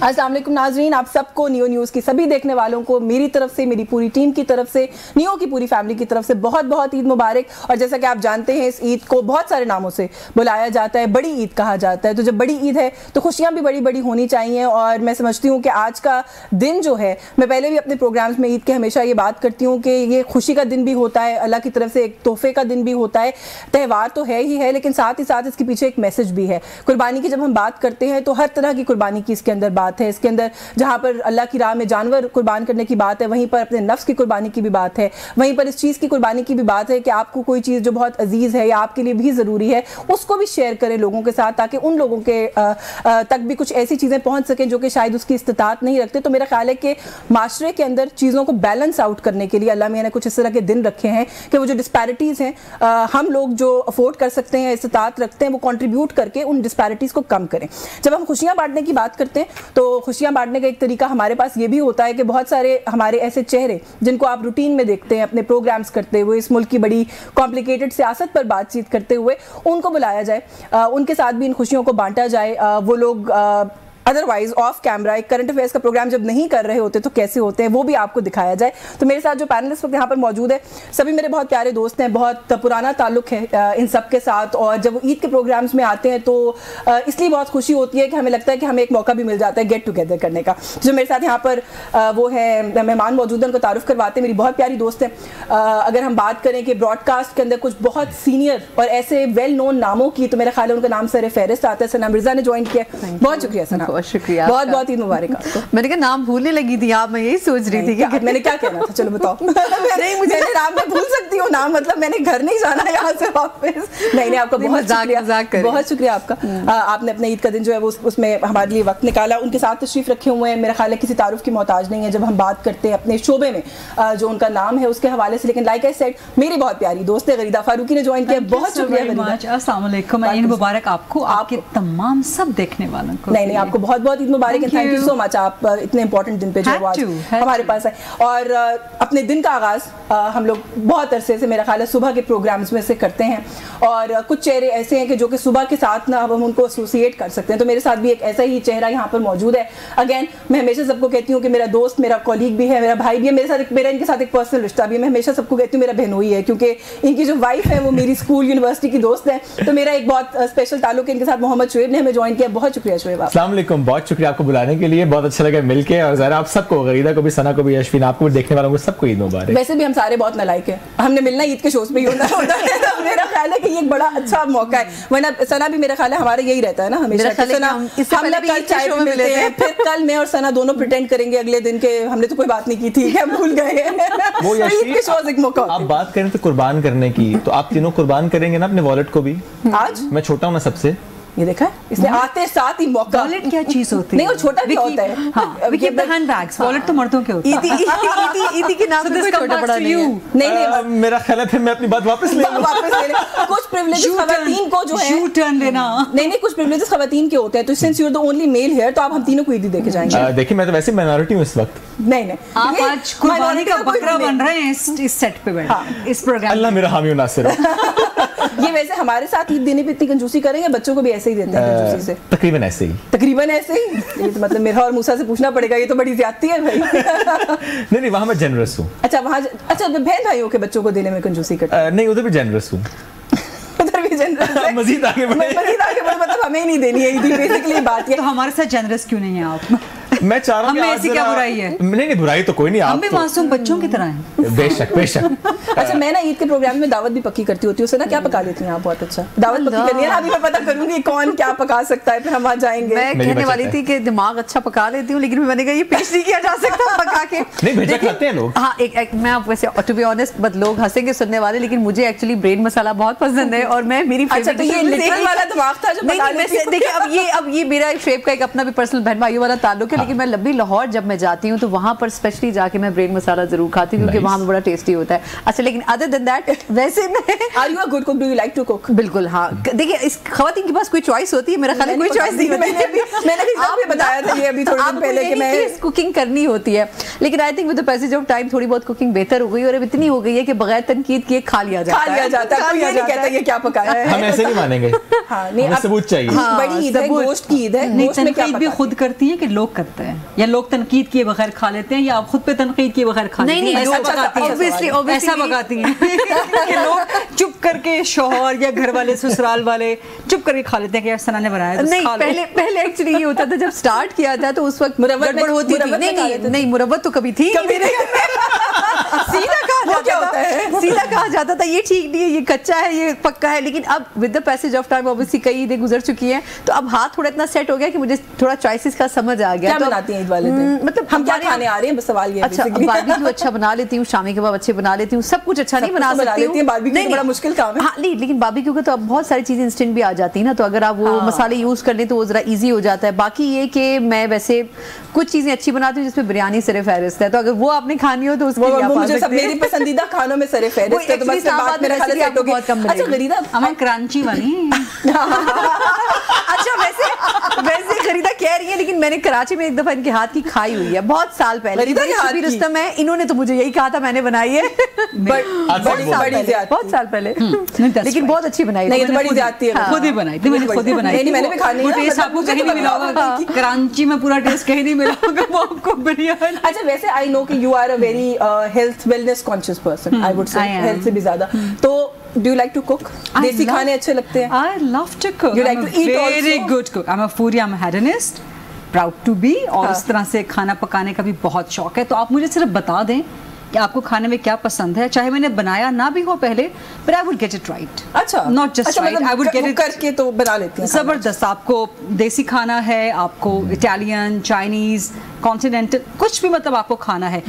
अस्सलाम वालेकुम नाज़रीन, आप सबको नियो न्यूज़ की सभी देखने वालों को मेरी तरफ से, मेरी पूरी टीम की तरफ से, नियो की पूरी फैमिली की तरफ से बहुत बहुत ईद मुबारक। और जैसा कि आप जानते हैं, इस ईद को बहुत सारे नामों से बुलाया जाता है, बड़ी ईद कहा जाता है। तो जब बड़ी ईद है तो खुशियाँ भी बड़ी बड़ी होनी चाहिए। और मैं समझती हूँ कि आज का दिन जो है, मैं पहले भी अपने प्रोग्राम्स में ईद के हमेशा ये बात करती हूँ कि ये खुशी का दिन भी होता है, अल्लाह की तरफ से एक तोहफे का दिन भी होता है। त्यौहार तो है ही है, लेकिन साथ ही साथ इसके पीछे एक मैसेज भी है। कुर्बानी की जब हम बात करते हैं तो हर तरह की कुर्बानी की इसके अंदर बात है। इसके अंदर जहाँ पर अल्लाह की राह में जानवर कुर्बान करने की बात है, वहीं पर अपने नफ्स की कुर्बानी की भी बात है, वहीं पर इस चीज़ की कुर्बानी की भी बात है कि आपको कोई चीज़ जो बहुत अजीज़ है या आपके लिए भी ज़रूरी है, उसको भी शेयर करें लोगों के साथ, ताकि उन लोगों के तक भी कुछ ऐसी चीज़ें पहुँच सकें जो कि शायद उसकी इस्तिताअत नहीं रखते। तो मेरा ख्याल है कि माशरे के अंदर चीज़ों को बैलेंस आउट करने के लिए अल्लाह मियां ने कुछ इस तरह के दिन रखे हैं कि वो जो डिस्पैरिटीज़ हैं, हम लोग जो अफोर्ड कर सकते हैं, इस्तिताअत रखते हैं, वो कंट्रीब्यूट करके उन डिस्पैरिटीज़ को कम करें। जब हम खुशियाँ बांटने की बात करते हैं तो खुशियाँ बांटने का एक तरीका हमारे पास ये भी होता है कि बहुत सारे हमारे ऐसे चेहरे जिनको आप रूटीन में देखते हैं अपने प्रोग्राम्स करते हुए, इस मुल्क की बड़ी कॉम्प्लिकेटेड सियासत पर बातचीत करते हुए, उनको बुलाया जाए, उनके साथ भी इन खुशियों को बांटा जाए। वो लोग अदरवाइज ऑफ कैमरा एक करंट अफेयर्स का प्रोग्राम जब नहीं कर रहे होते तो कैसे होते हैं, वो भी आपको दिखाया जाए। तो मेरे साथ जो पैनलिस्ट वक्त यहाँ पर मौजूद है, सभी मेरे बहुत प्यारे दोस्त हैं, बहुत पुराना ताल्लुक है इन सब के साथ। और जब ईद के प्रोग्राम्स में आते हैं तो इसलिए बहुत खुशी होती है कि हमें लगता है कि हमें एक मौका भी मिल जाता है गेट टुगेदर करने का। जो मेरे साथ यहाँ पर वो है मेहमान मौजूद हैं, उनको तारुफ करवाते हैं, मेरी बहुत प्यारी दोस्त हैं। अगर हम बात करें कि ब्रॉडकास्ट के अंदर कुछ बहुत सीनियर और ऐसे वेल नोन नामों की, तो मेरा ख्याल है उनका नाम सर फहरिस्त आता है। सना मिर्जा ने ज्वाइन किया, बहुत शुक्रिया सना, बहुत शुक्रिया, बहुत बहुत ईद मुबारक आपको। मैंने कहा नाम भूलने लगी थी आप, मैं यही सोच रही थी कि मैंने क्या कहना था, चलो बताओ। नहीं, मुझे नाम मैं भूल सकती हूँ, नाम मतलब मैंने घर नहीं जाना यहाँ से वापस। नहीं, आपका बहुत शुक्रिया, बहुत शुक्रिया आपका। आपने अपने ईद का दिन जो है वो उसमें हमारे लिए वक्त निकाला। उनके साथ तशरीफ रखे हुए हैं, मेरा ख्याल है किसी तारुफ की मोहताज नहीं है जब हम बात करते हैं अपने शोबे में जो उनका नाम है उसके हवाले से। लेकिन लाइक आई सेड, मेरी बहुत प्यारी दोस्त है गरीदा फारूकी ने ज्वाइन किया, बहुत शुक्रिया गरीदा। अस्सलाम वालेकुम, ईद मुबारक आपको, आपके तमाम सब देखने वालों को। नहीं, आपको बहुत बहुत ईद मुबारक, थैंक यू सो मच। आप इतने इंपॉर्टेंट दिन पे जो आज हमारे पास है। और अपने दिन का आगाज हम लोग बहुत अरसे से मेरा ख्याल है सुबह के प्रोग्राम्स में से करते हैं। और कुछ चेहरे ऐसे हैं कि जो कि सुबह के साथ ना अब हम उनको एसोसिएट कर सकते हैं। तो मेरे साथ भी एक ऐसा ही चेहरा यहाँ पर मौजूद है। अगेन, मैं हमेशा सबको कहती हूँ कि मेरा दोस्त, मेरा कॉलीग भी है, मेरा भाई भी है, मेरा इनके साथ एक पर्सनल रिश्ता भी है। मैं हमेशा सबको कहती हूँ मेरा बहनोई है, क्योंकि इनकी जो वाइफ है वो मेरी स्कूल यूनिवर्सिटी की दोस्त है। तो मेरा एक बहुत स्पेशल ताल्लुक है इनके साथ। मोहम्मद शुएब ने हमें ज्वाइन किया, बहुत शुक्रिया शुएब। अस्सलाम वालेकुम, बहुत शुक्रिया आपको बुलाने के लिए, बहुत अच्छा लगा मिलके। और ज़रा आप सबको, गरीदा को भी, सना को भी, अश्विन आपको भी, देखने वालों को सबको ईद मुबारक। वैसे भी हम सारे बहुत नालायक हैं, हमने मिलना ईद के शोज पे ही होता है। तो मेरा ख्याल है कि ये एक बड़ा अच्छा मौका है। वरना सना भी मेरा ख्याल है हमारा यही रहता है ना हमेशा, हम कल चाय पे मिलते हैं, फिर कल मैं और सना दोनों प्रिटेंड करेंगे अगले दिन के हमने तो कोई बात नहीं की थी, क्या भूल गए। वो ईद के शोज एक मौका। आप बात करें तो कुर्बान करने की, तो आप तीनों कुर्बान करेंगे ना अपने वॉलेट को भी? आज मैं छोटा हूँ ना सबसे, ये देखा है इसने आते साथ ही मौका। वॉलेट क्या चीज होती है? नहीं, वो छोटा भी होता है। हाँ, we keep the handbags, wallet तो मर्दों के होते हैं। ईदी के नाम पे कोई छोटा बड़ा नहीं है। नहीं, मेरा ख्याल है फिर मैं अपनी बात वापस ले लूं। कुछ प्रिविलेजेस खवातीन को जो है, यू टर्न लेना। नहीं, कुछ प्रिविलेजेस खवातीन के होते हैं। तो since you are the only male here, तो आप हम तीनों को ईदी देके जाएंगे। देखिए, मैं तो वैसे माइनॉरिटी हूं इस वक्त। नहीं, आप आज कुर्बानी का बकरा बन रहे हैं इस सेट पे बैठ, इस प्रोग्राम। अल्लाह मेरा हामी और नासिर हो। ये वैसे हमारे साथ ईद देने पे इतनी कंजूसी करेंगे, बच्चों को भी ऐसे ही देते हैं कंजूसी से। तकरीबन ऐसे ही। तकरीबन ऐसे ही। ये तो मतलब मेरा और मूसा से पूछना पड़ेगा, ये तो बड़ी ज्यादती है भाई। नहीं, वहाँ मैं जेनरस हूँ। अच्छा, वहाँ अच्छा बहन भाइयों के बच्चों को देने में कंजूसी करते? नहीं, उधर भी जेनरस हूँ। उधर भी जेनरस है। मजीद आगे बढ़े, मतलब हमें नहीं देनी है ईदी, बेसिकली बात ये। तो हमारे साथ जेनरस क्यों नहीं है आप? मैं चाह रहा हूं कि ऐसी क्या बुराई है? नहीं, बुराई तो कोई नहीं, हम भी मासूम बच्चों की तरह हैं। बेशक बेशक। अच्छा, मैं ना ईद के प्रोग्राम में दावत भी पक्की करती होती हूँ। उससे ना क्या पका लेती हैं आप? बहुत अच्छा, दावत पक्की करनी है ना। अभी मैं पता करूंगी कौन क्या पका सकता है, फिर हम वहाँ जाएंगे। मैं कहने वाली थी कि दिमाग अच्छा पका लेती हूँ, लेकिन मैंने कहा ये पेश नहीं किया जा सकता पका के। नहीं, भेजा खाते हैं लोग। हाँ, मैं आप वैसे टू बी ऑनेस्ट, बट लोग हंसेंगे सुनने वाले, लेकिन मुझे एक्चुअली ब्रेड मसाला बहुत पसंद है और मैं मेरी अच्छा, तो ये लिटरल वाला दिमाग था जो देखिए अब ये मेरा शेप का एक अपना भी पर्सनल बहन भाइयों वाला ताल्लुक है, लेकिन लेकिन मैं लंबी लाहौर जब मैं जाती हूँ तो वहाँ पर स्पेशली जाके मैं ब्रेड मसाला जरूर खाती हूँ क्योंकि वहाँ पे बड़ा टेस्टी होता है। अच्छा, लेकिन अदर देन दैट वैसे मैं are you a good cook, do you like to cook? बिल्कुल हाँ, देखिए इस खवातीन के पास कोई चॉइस होती है, मेरा ख्याल है कोई चॉइस नहीं होती है। मैंने भी आपको बताया था ये अभी थोड़ी दिन पहले कि मैं कुकिंग करनी होती है, लेकिन I think with the passage of time थोड़ी बहुत कुकिंग बेहतर हो गई और अब इतनी हो गई है कि बगैर तनकीद किए खा लिया जाता है। कोई ये नहीं कहता ये क्या पकाया है। हम ऐसे नहीं मानेंगे। हाँ, नहीं, हमें सबूत चाहिए। बड़ी ईद है, गोश्त की ईद है, गोश्त में क्या तनकीद भी खुद करती है कि लोग करते हैं, या लोग तनकीद किए बगैर खा लेते हैं, या आप खुद पे तनकीद किए बगैर खा लेते हैं? नहीं, ऐसा पकाती हैं, ऐसा पकाती हैं कि लोग चुप करके शौहर या घर वाले ससुराल वाले चुप करके खा लेते हैं कि यार सना ने बनाया तो नहीं, खा लो। पहले एक्चुअली ये होता था जब स्टार्ट किया था तो उस वक्त गड़बड़ होती थी। नहीं, मुरव्वत तो कभी थी सीधा कहा जाता था ये ठीक नहीं है, ये कच्चा है, ये पक्का है। लेकिन अब with the passage of time obviously कई ईदें गुजर चुकी हैं तो अब हाथ थोड़ा इतना सेट हो गया कि मुझे थोड़ा चॉइसेस का समझ आ गया। क्या बनाती हैं ईद वाले दिन? मतलब हम क्या खाने आ रहे हैं, बस सवाल ये है। अच्छा, बारबेक्यू अच्छा बना लेती हूँ, शामी कबाब अच्छे बना लेती हूँ, सब कुछ अच्छा नहीं बना सकती हूँ। बारबेक्यू बड़ा मुश्किल काम है। हाँ, लेकिन बारबेक्यू का तो अब बहुत सारी चीजें इंस्टेंट भी आ जाती है ना, तो अगर आप वो मसाले यूज कर लें तो वो जरा इजी हो जाता है। बाकी ये कि मैं वैसे कुछ चीजें अच्छी बनाती हूँ जिसमें बिरयानी सरे फहरिस्त है, तो अगर वो आपने खानी हो तो उसके लिए आप आ सकते हैं। मेरी पसंदीदा खानों में सरे फहरिस्त है, तो बस बात मेरा ख्याल है सेट बहुत कम। अच्छा गरीदा, हमें कराची वाली अच्छा वैसे गरीदा कह रही है, लेकिन मैंने कराची में एक दफा इनके हाथ की खाई हुई है बहुत साल पहले। रुस्तम है, इन्होंने तो मुझे यही कहा था, मैंने बनाई है बहुत साल पहले, लेकिन बहुत अच्छी बनाई। नहीं तो बड़ी ज्यादती है, खुद ही बनाई थी, मैंने खुद ही बनाई। मैंने भी खानी है, टेस्ट आपको कहीं नहीं मिला होगा, कराची में पूरा टेस्ट कहीं नहीं मिला होगा वो आपको बिरयानी। अच्छा, वैसे आई नो कि you are a very health wellness conscious person, I would say health से भी ज्यादा, तो do you like to cook? देसी खाने अच्छे लगते हैं? I love to cook. You like to eat also? Very good cook. I'm a foodie. I'm a hedonist. Proud to be. और इस तरह से खाना पकाने का भी बहुत शौक है। तो आप मुझे सिर्फ बता दें कि आपको खाने में क्या पसंद है, चाहे मैंने बनाया ना भी हो पहले, but I would get it right. अच्छा, not just right. I would get it करके तो बना लेते हैं। जबरदस्त। आपको देसी खाना है, आपको इटालियन, चाइनीज, कॉन्टिनेंटल, कुछ भी मतलब आपको खाना है।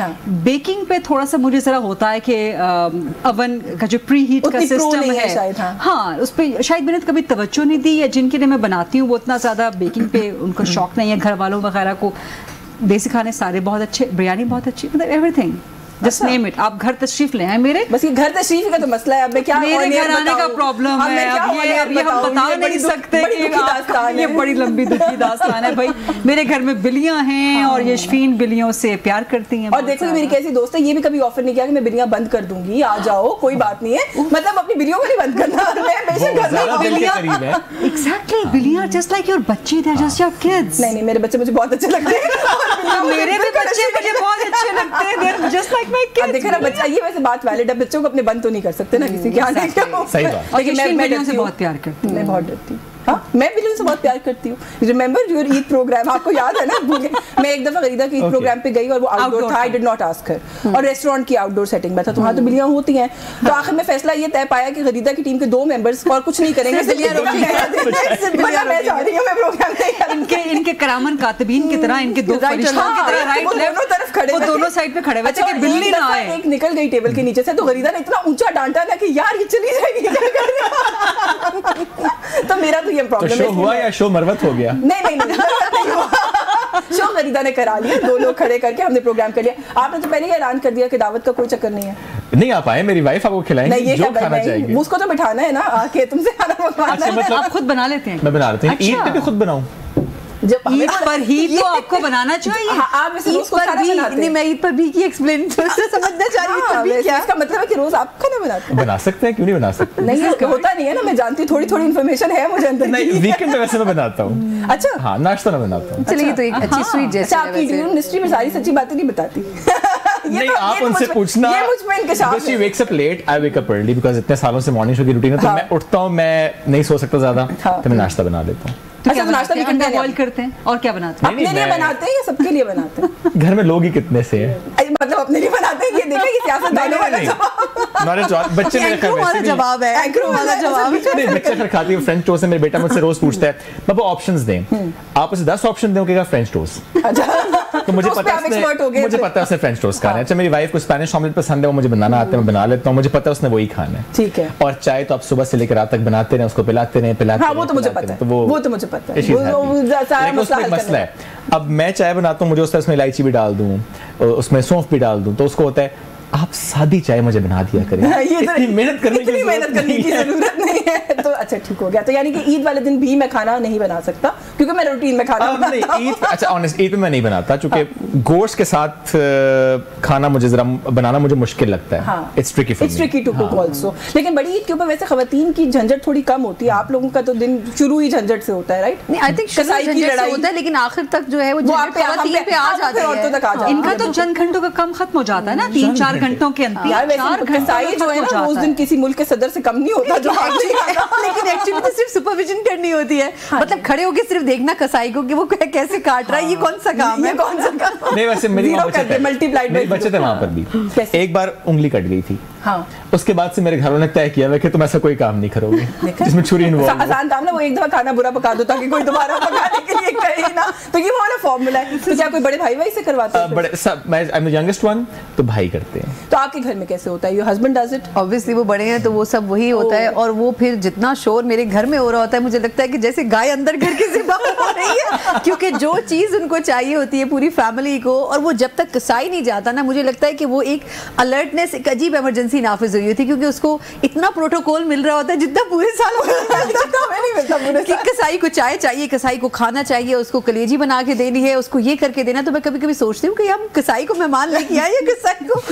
बेकिंग पे थोड़ा सा मुझे जरा होता है कि अवन का जो प्री हीट का सिस्टम है, हाँ, उस पर शायद मैंने कभी तवज्जो नहीं दी, या जिनके लिए मैं बनाती हूँ वो उतना ज्यादा बेकिंग पे उनको शौक नहीं है। घर वालों वगैरह को देसी खाने सारे बहुत अच्छे, बिरयानी बहुत अच्छी, मतलब एवरीथिंग, जस्ट नेम इट। आप घर तशरीफ ले आए मेरे, बस ये घर तशरीफ का तो मसला है। अब मैं क्या मेरे घर आने का प्रॉब्लम है, अब ये हम बता नहीं सकते कि ये बड़ी लंबी दुखी दास्तान है भाई। मेरे घर में बिल्लियां हैं और यशफीन बिल्लियों से प्यार करती हैं। और देखो मेरी कैसी दोस्त है, ये भी कभी ऑफर नहीं किया कि मैं बिल्लियां बंद कर दूंगी, आ जाओ कोई बात नहीं है, मतलब अपनी बिल्लियों को नहीं बंद करना। मैं बेशक घर में बिल्लियां, एग्जैक्टली, बिल्लियां जस्ट लाइक योर बच्चे, they are just your kids. नहीं, मेरे बच्चे मुझे बहुत अच्छे लगते हैं, मेरे भी बच्चे मुझे बहुत अच्छे लगते हैं, they are just like my kids. देखो ना, बच्चा ये वैसे बात वैलिड है, बच्चों को अपने बंद तो नहीं कर सकते ना किसी के आने के। सही बात। लेकिन मैं बिल्लियों से बहुत प्यार करती हूँ, मैं बहुत डरती हूँ। हाँ, मैं बिल्लियों से बहुत प्यार करती हूँ। रिमेंबर योर ईद प्रोग्राम, आपको याद है ना? मैं एक दफा गरीदा के ईद प्रोग्राम पे गई और वो आउटडोर था, I did not ask her, और रेस्टोरेंट की आउटडोर सेटिंग में था, तो वहाँ तो बिल्लियां होती हैं। तो आखिर में फैसला ये तय पाया कि गरीदा की टीम के 2 मेंबर्स और कुछ नहीं करेंगे, इनके करामन कातिबीन की तरह, इनके 2 फरिश्तों की तरह राइट दोनों तरफ खड़े, वो दोनों साइड पे खड़े हुए थे कि बिल्ली ना आए। एक निकल गई टेबल के नीचे से, तो गरीदा ने इतना ऊंचा डांटा ना कि यार ये चली जाएगी। तो मेरा तो ये प्रॉब्लम है। हुआ या शो मरवत हो गया? नहीं हुआ। शो गरीदा ने करा लिया, 2 लोग खड़े करके हमने प्रोग्राम कर लिया। आपने तो पहले ही ऐलान कर दिया कि दावत का कोई चक्कर नहीं है। नहीं आ पाए, मेरी वाइफ आपको खिलाएंगी जो खाना चाहेगी। उसको तो बिठाना है ना आके, तुमसे खाना मंगवाना है। आप खुद बना लेते हैं? मैं बना लेती हूँ, ईद पे भी खुद बनाऊं। जब ईद पर ही तो आपको बनाना चाहिए। आप इसे रोज खाना बनाते हैं? मैं ईद पर भी की एक्सप्लेन समझना चाह रही हूँ। इसका मतलब है कि रोज आप खाना बनाते हैं? बना सकते हैं, क्यों नहीं बना सकते? नहीं, होता नहीं है ना, मैं जानती हूँ, थोड़ी इन्फॉर्मेशन है मुझे अंदर। नहीं, वीकेंड में वैसे मैं बनाता हूँ। अच्छा, हाँ, नाश्ता मैं बनाता हूँ। चलिए, तो एक अच्छी स्वीट जैसे आपकी मिनिस्ट्री में सारी सच्ची बातें नहीं बताती। नहीं, आप उनसे पूछना। ये मुझ में इंकशाफ है। She wakes up late, I wake up early because इतने सालों से मॉर्निंग शो की रूटीन है, तो मैं उठता हूँ, मैं नहीं सो सकता ज्यादा, तो मैं नाश्ता बना लेता हूँ। अच्छा, तो नाश्ता भी अंडा बॉईल करते हैं और क्या बनाते हैं? अपने लिए बनाते हैं या सबके लिए बनाते हैं? घर में लोग ही कितने से हैं? मतलब अपने लिए बनाते हैं, ये देखा कि सियासतदानों वाला जवाब। बच्चे मेरे घर वैसे भी जवाब है, एंकर वाला जवाब। नहीं, बच्चे घर खाती है फ्रेंच टोस्ट है, मेरे बेटा मुझसे रोज पूछता है बाबा ऑप्शंस दें, आप उसे 10 ऑप्शन दें, कहेगा फ्रेंच टोस्ट। तो मुझे पता है उसने फ्रेंच टोस्ट खाना है। अच्छा, मेरी वाइफ को स्पेनिश ऑमलेट पसंद है, वो मुझे बनाना आता है, मैं बना लेता हूँ, मुझे पता है उसने वही खाना है। ठीक है। और चाय तो आप सुबह से लेकर रात तक बनाते रहे, उसको पिलाते रहे। हाँ, वो तो मुझे पता है, वो तो मुझे पता है, मसला है। अब मैं चाय बनाता हूँ, मुझे उसमें इलायची भी डाल दूँ, उसमें सौंफ भी डाल दूँ, तो उसको होता है आप सादी चाय मुझे बना दिया करें। इतनी मेहनत करने की जरूरत नहीं है। तो अच्छा ठीक हो गया। तो यानी कि ईद वाले दिन भी मैं खाना नहीं बना सकता क्योंकि मैं रूटीन में खाना बनाता हूं। अच्छा ऑनेस्ट ईद में मैं नहीं बनाता क्योंकि गोश्त के साथ खाना मुझे जरा बनाना मुझे मुश्किल लगता है। It's tricky for me, it's tricky to cook also. लेकिन बड़ी ईद के ऊपर वैसे खवातीन की झंझट थोड़ी कम होती है। आप लोगों का तो दिन शुरू ही झंझट से होता है, राइट? नहीं, आई थिंक कसाई की लड़ाई होता है, लेकिन आखिर तक जो है वो खवातीन पे आ जाती है, औरतों तक आ जाती है। इनका तो चंद घंटों का कम खत्म हो जाता है ना, 3-4 घंटों के अंदर। कसाई जो है ना उस दिन किसी मुल्क के सदर से कम नहीं होता जो लेकिन एक्चुअली तो सिर्फ सुपरविजन करनी होती है, मतलब खड़े होकर सिर्फ देखना कसाई को कि वो कैसे काट रहा है। ये कौन सा काम है? कौन सा काम? नहीं वैसे मेरी मल्टीप्लाइड बच्चे थे वहां पर भी एक बार उंगली कट गई थी। हाँ। उसके बाद से मेरे घर वालों ने तय किया कि तुम ऐसा कोई काम नहीं करोगे जिसमें छुरी इन्वॉल्व। आसान काम ना, वो एक दफा खाना बुरा पका दो ताकि कोई दोबारा पकाने के लिए कहे ना। तो ये वाला फॉर्मूला है। तो क्या कोई बड़े भाई से करवाते हैं? बड़े सब, मैं I am the youngest one, तो भाई करते हैं। तो आपके घर में कैसे होता है? Your husband does it? Obviously वो बड़े हैं तो वो सब वही होता है। और वो फिर जितना शोर मेरे घर में हो रहा होता है, मुझे लगता है कि जैसे गाय अंदर घर के जिंदा हो रही है, क्योंकि जो चीज उनको चाहिए होती है पूरी फैमिली को, और वो जब तक कसाई नहीं जाता ना, मुझे लगता है कि वो एक अलर्टनेस, एक अजीब इमरजेंसी नाफिज हुई होती है, क्योंकि उसको इतना प्रोटोकॉल मिल रहा होता है जितना पूरे साल कि कसाई को चाय चाहिए, कसाई को खाना चाहिए, उसको कलेजी बना के देनी है, उसको ये करके देना। तो मैं कभी कभी सोचती हूँ कि हम कसाई को मेहमान लेके आए या कसाई को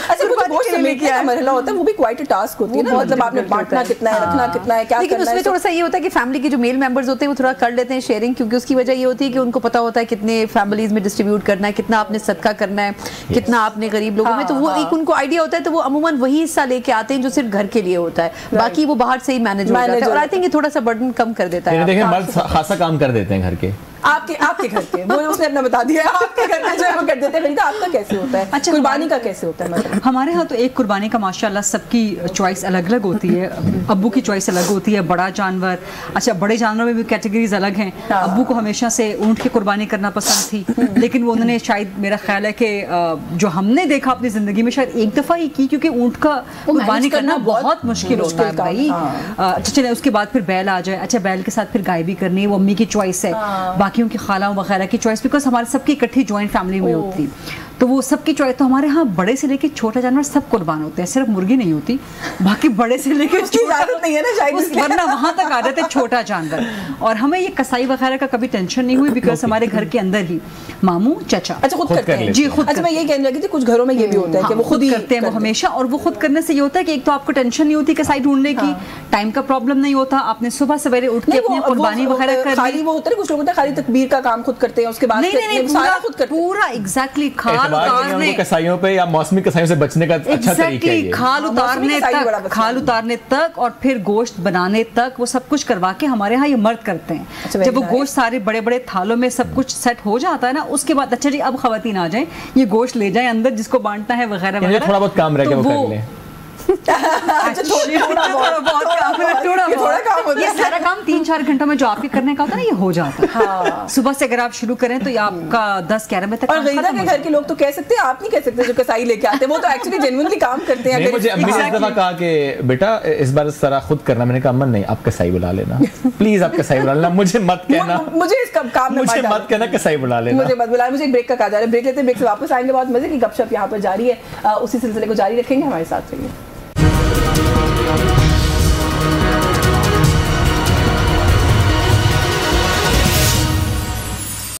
लेके आए। मरहला होता है, वो भी क्वाइट अ टास्क होती है ना, मतलब आपने बांटना कितना है, रखना कितना है, क्या करना है। लेकिन उसमें थोड़ा सा ये होता है कि फैमिली के जो मेल मेंबर्स होते हैं वो थोड़ा कर लेते हैं शेयरिंग, क्योंकि उसकी वजह ये होती है कि उनको पता होता है कितने फैमिलीज में डिस्ट्रीब्यूट करना है, कितना आपने सदका करना है, कितना आपने गरीब लोगों में। तो वो एक उनको आइडिया होता है, तो वो अमूमन वही हिस्सा लेके आते हैं जो सिर्फ घर के लिए होता है, बाकी वो बाहर से ही मैनेज हो जाता है। और आई थिंक ये थोड़ा सा बर्डन कम कर देता है। देखिए मर्द खासा काम कर देते हैं घर के। आपके घर के वो उसने अपना बता दिया, आपके घर में जो है वो कर देते हैं। आपका कैसे होता है? अच्छा, कुर्बानी का कैसे होता है? मतलब हमारे यहाँ तो एक कुर्बानी का माशाल्लाह सबकी चॉइस अलग अलग होती है। अब्बू की चॉइस अलग होती है, बड़ा जानवर। अच्छा, बड़े जानवर में भी कैटेगरीज अलग हैं। अब्बू को हमेशा से ऊँट की कुर्बानी करना पसंद थी, लेकिन वो उन्होंने शायद, मेरा ख्याल है कि जो हमने देखा अपनी जिंदगी में, शायद एक दफा ही की, क्योंकि ऊँट का कुर्बानी करना बहुत मुश्किल होता है भाई। अच्छा चले, उसके बाद फिर बैल आ जाए। अच्छा, बैल के साथ फिर गाय भी करनी है, वो अम्मी की चॉइस है, बाकियों की खालाओं वगैरह की चॉइस, बिकॉज हमारे सबकी इकट्ठी जॉइंट फैमिली में होती, तो वो सबकी चॉइस। तो हमारे यहाँ बड़े से लेके छोटा जानवर सब कुर्बान होते हैं, सिर्फ मुर्गी नहीं होती, बाकी बड़े से लेके नहीं है ना शायद, वरना वहां तक आ जाते हैं छोटा जानवर। और हमें ये कसाई वगैरह का कभी टेंशन नहीं हुई, बिकॉज हमारे घर के अंदर ही मामू चचा अच्छा खुद करते हैं। जी खुद। अच्छा, मैं ये कहने लगी थी कुछ घरों में ये भी होता है कि वो खुद करते हैं, वो हमेशा। और वो खुद करने से ये होता है कि एक तो आपको टेंशन नहीं होती कसाई ढूंढने की, टाइम का प्रॉब्लम नहीं होता, आपने सुबह सवेरे उठ के अपनी कुर्बानी वगैरह कर खाली वो होता है, कुछ लोग होता है खाली तकबीर का काम खुद करते हैं, उसके बाद सारा खुद करते हैं पूरा। एग्जैक्टली, खाल उतारने, कसाईयों पे या मौसमी कसाईयों से बचने का अच्छा तरीका है। खाल उतारने तक और फिर गोश्त बनाने तक वो सब कुछ करवा के हमारे यहाँ ये मर्द करते हैं। जब वो गोश्त सारे बड़े बड़े थालों में सब कुछ सेट हो जाता है ना, उसके बाद अच्छा जी अब खवातीन आ जाएं, ये गोश्त ले जाएं अंदर, जिसको बांटना है वगैरह वगैरह। थोड़ा बहुत काम रह गया वो कर लें। ये सारा काम 3-4 घंटों में जो आपके करने का होता है ना, ये हो जाता है। सुबह से अगर आप शुरू करें तो ये आपका 10-11 बजे तक। और गैरा के घर के लोग तो कह सकते हैं, आप नहीं कह सकते जो कसाई लेके आते हैं, वो तो एक्चुअली जेन्युइनली काम करते हैं। मुझे अम्मी ने एक दफा कहा कि बेटा इस बार सारा खुद करना। मैंने कहा अम्मा नहीं, आप कसाई बुला लेना प्लीज, आप कसाई बुला लेना, मुझे मत कहना, मुझे इस काम में मत कहना, कसाई बुला लेना, मुझे मत बुला। मुझे एक ब्रेक का कहा जा रहा है, ब्रेक लेते हैं, ब्रेक से वापस आएंगे, बहुत मजे की गपशप यहाँ पर जारी है, उसी सिलसिले को जारी रखेंगे, हमारे साथ रहिए।